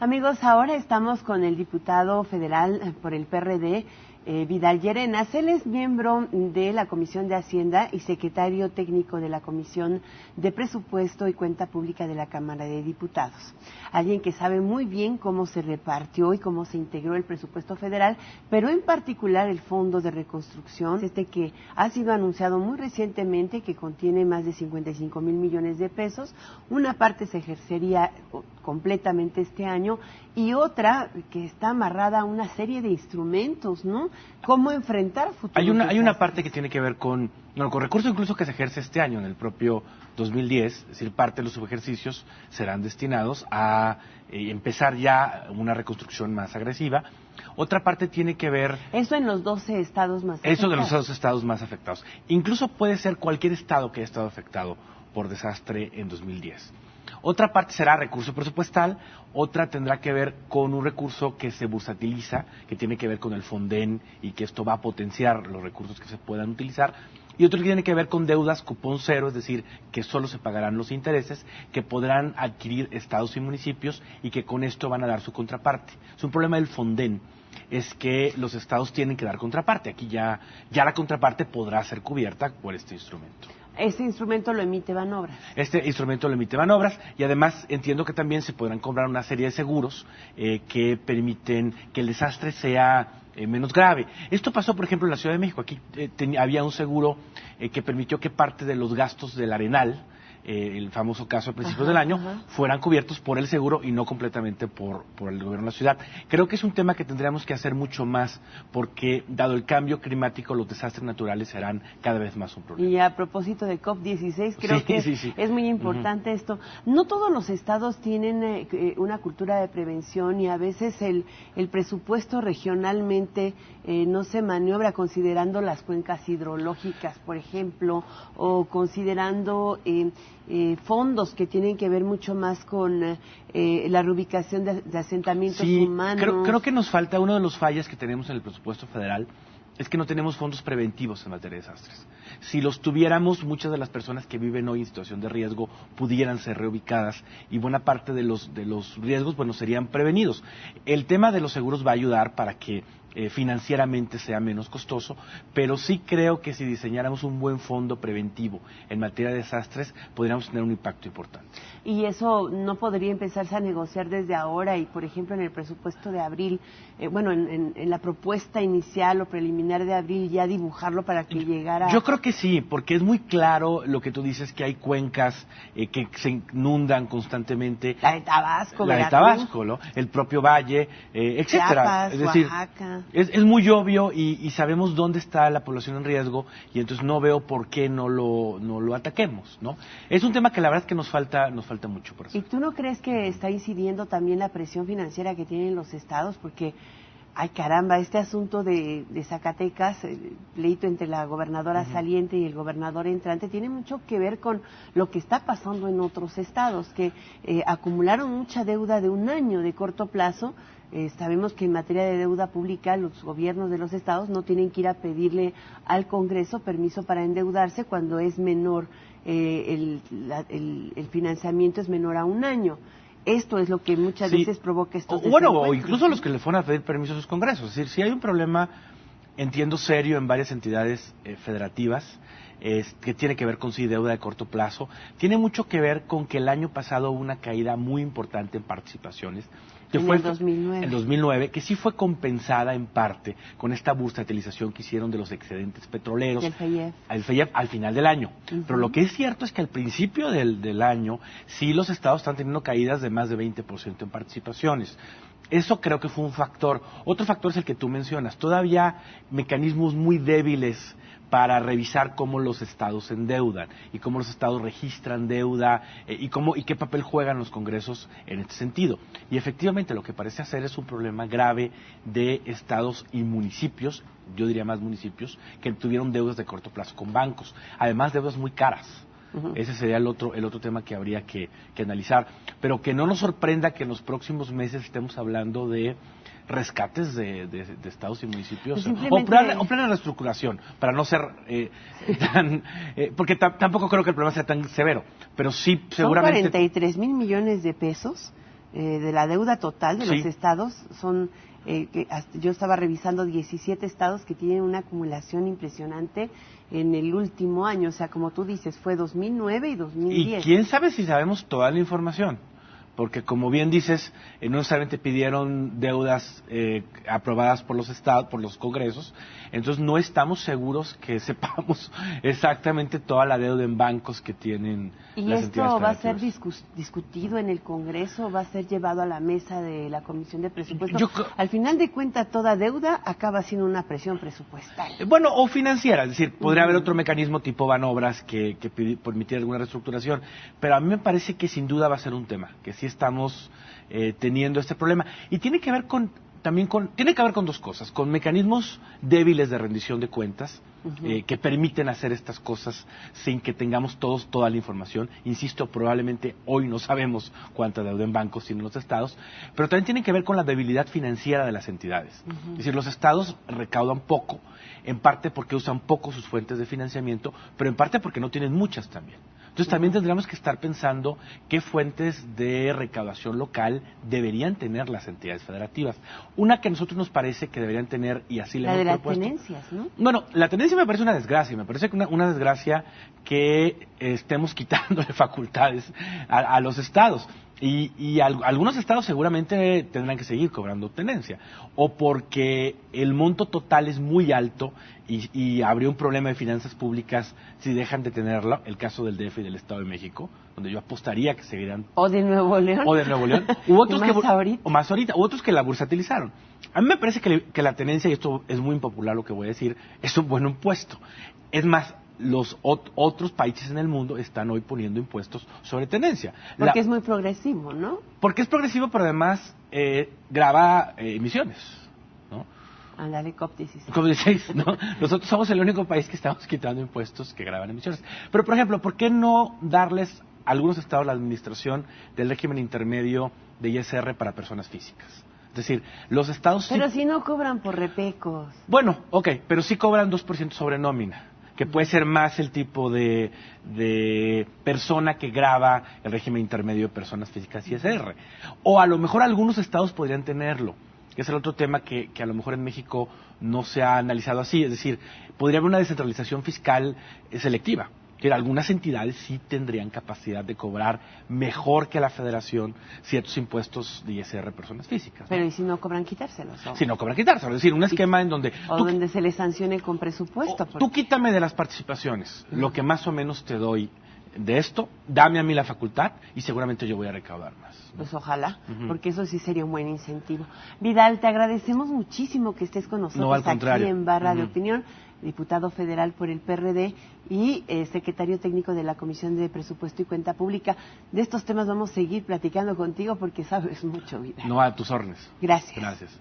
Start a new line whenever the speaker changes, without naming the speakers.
Amigos, ahora estamos con el diputado federal por el PRD, Vidal Llerenas. Él es miembro de la Comisión de Hacienda y secretario técnico de la Comisión de Presupuesto y Cuenta Pública de la Cámara de Diputados. Alguien que sabe muy bien cómo se repartió y cómo se integró el presupuesto federal, pero en particular el Fondo de Reconstrucción, que ha sido anunciado muy recientemente, que contiene más de 55 mil millones de pesos. Una parte se ejercería completamente este año y otra que está amarrada a una serie de instrumentos, ¿no? ¿Cómo enfrentar futuros desastres?
Hay una parte que tiene que ver con recursos incluso que se ejerce este año, en el propio 2010, es decir, parte de los subejercicios serán destinados a empezar ya una reconstrucción más agresiva. Otra parte tiene que ver...
Eso en los 12 estados más afectados.
Eso de los 12 estados más afectados. Incluso puede ser cualquier estado que haya estado afectado por desastre en 2010. Otra parte será recurso presupuestal, otra tendrá que ver con un recurso que se bursatiliza, que tiene que ver con el Fonden y que esto va a potenciar los recursos que se puedan utilizar, y otro que tiene que ver con deudas cupón cero, es decir, que solo se pagarán los intereses, que podrán adquirir estados y municipios y que con esto van a dar su contraparte. Es un problema del Fonden, es que los estados tienen que dar contraparte. Aquí ya la contraparte podrá ser cubierta por este instrumento.
Este instrumento lo emite Banobras.
Este instrumento lo emite Banobras y además entiendo que también se podrán comprar una serie de seguros que permiten que el desastre sea menos grave. Esto pasó, por ejemplo, en la Ciudad de México. Aquí había un seguro que permitió que parte de los gastos del Arenal, el famoso caso a principios del año, fueran cubiertos por el seguro y no completamente por el gobierno de la ciudad. Creo que es un tema que tendríamos que hacer mucho más porque, dado el cambio climático, los desastres naturales serán cada vez más un problema.
Y a propósito de COP16, creo que es muy importante esto. No todos los estados tienen una cultura de prevención y a veces el presupuesto regionalmente no se maniobra considerando las cuencas hidrológicas, por ejemplo, o considerando fondos que tienen que ver mucho más con la reubicación de asentamientos humanos.
Creo que nos falta, uno de los fallas que tenemos en el presupuesto federal es que no tenemos fondos preventivos en materia de desastres. Si los tuviéramos, muchas de las personas que viven hoy en situación de riesgo pudieran ser reubicadas y buena parte de los riesgos, serían prevenidos. El tema de los seguros va a ayudar para que financieramente sea menos costoso, pero sí creo que si diseñáramos un buen fondo preventivo en materia de desastres, podríamos tener un impacto importante.
Y eso no podría empezarse a negociar desde ahora y, por ejemplo, en el presupuesto de abril, en la propuesta inicial o preliminar de abril, ya dibujarlo para que llegara...
Yo creo que sí, porque es muy claro lo que tú dices, que hay cuencas que se inundan constantemente.
La de Tabasco,
la de Tabasco, ¿no? El propio valle, etcétera.
Chiapas,
es decir,
Oaxaca.
Es muy obvio y sabemos dónde está la población en riesgo y entonces no veo por qué no lo ataquemos, ¿no? Es un tema que la verdad es que nos falta mucho por hacer.
¿Y tú no crees que está incidiendo también la presión financiera que tienen los estados? Porque, ay caramba, este asunto de Zacatecas, el pleito entre la gobernadora saliente y el gobernador entrante, tiene mucho que ver con lo que está pasando en otros estados, que acumularon mucha deuda de un año de corto plazo. Sabemos que en materia de deuda pública los gobiernos de los estados no tienen que ir a pedirle al Congreso permiso para endeudarse cuando es menor, el financiamiento es menor a un año. Esto es lo que muchas veces provoca estos desencuentros.
O incluso los que le fueron a pedir permiso a sus congresos. Es decir, si hay un problema, entiendo, serio en varias entidades federativas, que tiene que ver con deuda de corto plazo, tiene mucho que ver con que el año pasado hubo una caída muy importante en participaciones, que fue en 2009, que sí fue compensada en parte con esta bursatilización que hicieron de los excedentes petroleros el FEIEF al final del año. Pero lo que es cierto es que al principio del año sí los estados están teniendo caídas de más de 20% en participaciones. Eso creo que fue un factor. Otro factor es el que tú mencionas. Todavía mecanismos muy débiles para revisar cómo los estados se endeudan y cómo los estados registran deuda y qué papel juegan los congresos en este sentido. Y efectivamente lo que parece hacer es un problema grave de estados y municipios, yo diría más municipios, que tuvieron deudas de corto plazo con bancos, además deudas muy caras. Ese sería el otro tema que habría que analizar. Pero que no nos sorprenda que en los próximos meses estemos hablando de rescates de estados y municipios o planes de reestructuración, para no ser porque tampoco creo que el problema sea tan severo, pero sí seguramente...
Son 43 mil millones de pesos de la deuda total de
Sí.
los estados. Son, yo estaba revisando 17 estados que tienen una acumulación impresionante en el último año. O sea, como tú dices, fue 2009 y 2010.
Y quién sabe si sabemos toda la información. Porque, como bien dices, no necesariamente pidieron deudas aprobadas por los estados, por los congresos, entonces no estamos seguros que sepamos exactamente toda la deuda en bancos que tienen
¿Y
las entidades
esto va a ser
federativas.
discutido en el Congreso? ¿Va a ser llevado a la mesa de la Comisión de Presupuesto?
Yo
Al final de cuentas, toda deuda acaba siendo una presión presupuestal.
Bueno, o financiera, es decir, podría haber otro mecanismo tipo Banobras que permitiera alguna reestructuración, pero a mí me parece que sin duda va a ser un tema, que sí estamos teniendo este problema. Y tiene que ver tiene que ver con dos cosas, con mecanismos débiles de rendición de cuentas, que permiten hacer estas cosas sin que tengamos todos toda la información. Insisto, probablemente hoy no sabemos cuánta deuda en bancos tienen los estados, pero también tiene que ver con la debilidad financiera de las entidades. Es decir, los estados recaudan poco, en parte porque usan poco sus fuentes de financiamiento, pero en parte porque no tienen muchas también. Entonces también tendríamos que estar pensando qué fuentes de recaudación local deberían tener las entidades federativas. Una que a nosotros nos parece que deberían tener, y así le hemos propuesto.
La de las tenencias, ¿no?
Bueno, la tenencia me parece una desgracia, me parece que una desgracia que estemos quitándole facultades a los estados. Y algunos estados seguramente tendrán que seguir cobrando tenencia, o porque el monto total es muy alto y habría un problema de finanzas públicas si dejan de tenerlo, el caso del DF y del Estado de México, donde yo apostaría que seguirán.
O de Nuevo León.
O de Nuevo León. U otros
más ahorita.
U otros que la bursatilizaron. A mí me parece que la tenencia, y esto es muy impopular lo que voy a decir, es un buen impuesto. Es más, los otros países en el mundo están hoy poniendo impuestos sobre tenencia.
Porque es muy progresivo, ¿no?
Porque es progresivo, pero además grava emisiones, ¿no?
Ándale, COP16.
COP16, ¿no? Nosotros somos el único país que estamos quitando impuestos que graban emisiones. Pero, por ejemplo, ¿por qué no darles a algunos estados la administración del régimen intermedio de ISR para personas físicas? Es decir, los estados...
Pero si no cobran por repecos.
Bueno, ok, pero sí cobran 2% sobre nómina, que puede ser más el tipo de persona que grava el régimen intermedio de personas físicas ISR. O a lo mejor algunos estados podrían tenerlo, que es el otro tema que a lo mejor en México no se ha analizado así. Es decir, podría haber una descentralización fiscal selectiva. Que algunas entidades sí tendrían capacidad de cobrar mejor que la federación ciertos impuestos de ISR personas físicas, ¿no?
Pero ¿y si no cobran, quitárselos? ¿O?
Si no cobran, quitárselos. Es decir, un esquema en donde...
donde se les sancione con presupuesto.
Tú quítame de las participaciones lo que más o menos te doy de esto, dame a mí la facultad y seguramente yo voy a recaudar más, ¿no?
Pues ojalá, porque eso sí sería un buen incentivo. Vidal, te agradecemos muchísimo que estés con nosotros aquí en Barra de Opinión, diputado federal por el PRD y secretario técnico de la Comisión de Presupuesto y Cuenta Pública. De estos temas vamos a seguir platicando contigo porque sabes mucho, Vidal.
No, a tus órdenes.
Gracias.
Gracias.